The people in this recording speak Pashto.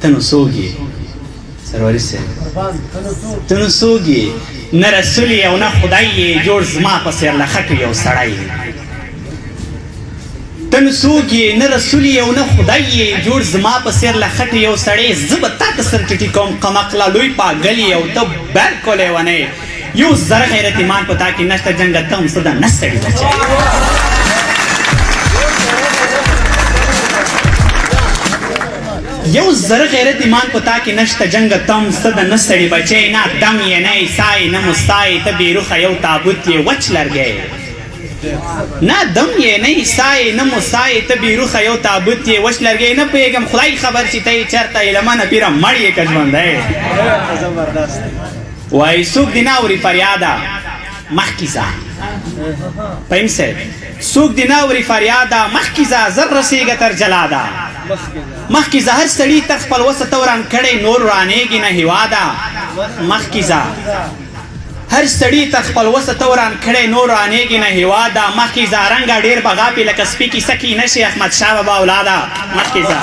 ته نو څوک یې سروري صاحب ته نو څوک یې نه رسول یې او نه خدای یې جوړ زما په څېر له خټو یو سړی ته نو څوک یې نه رسول یې او نه خدای یې جوړ زما په څېر له خټو یو سړی زه به تا ته سر ټیټي کوم قمقله لوی پاګل یې او ته بالکل لیونی یو زره غیرت ایمان په تا کې نشته جنګه ته هم څه ده نه سړي بچی یو زره غیرت ایمان په تا کې نشته جنګه تم څه ده نه سړي بچی نه دم یې نه عیسی نه مستی ته بېروخه یو تابوت یې وچ لرګی نه دم یې نه عیسی نه موسی ته بېروخه یو تابوت یې وچ لرګی نه پوهېږم خدای خبر چې ته یې چېرته یې له منه پیره مړ یې که ژوندی وایي څوک دې نه اوري فریاده مخکې ځه فهیم صاحب څوک دې نه اوري فریاده مخکې ځه زر رسېږه تر جلاده مخکې ځه هر سړي تر خپل وسه ته وران کړی نور ورانېږي نه هېواده مخکې ځه هر سړي تر خپل وسه ته وران کړی نور رانېږي نه هېواده مخکې ځه رنګه ډېر بغاپې لکه سپي کیسه کې نه شي احمدشاه بابا اولاده مخکې ځه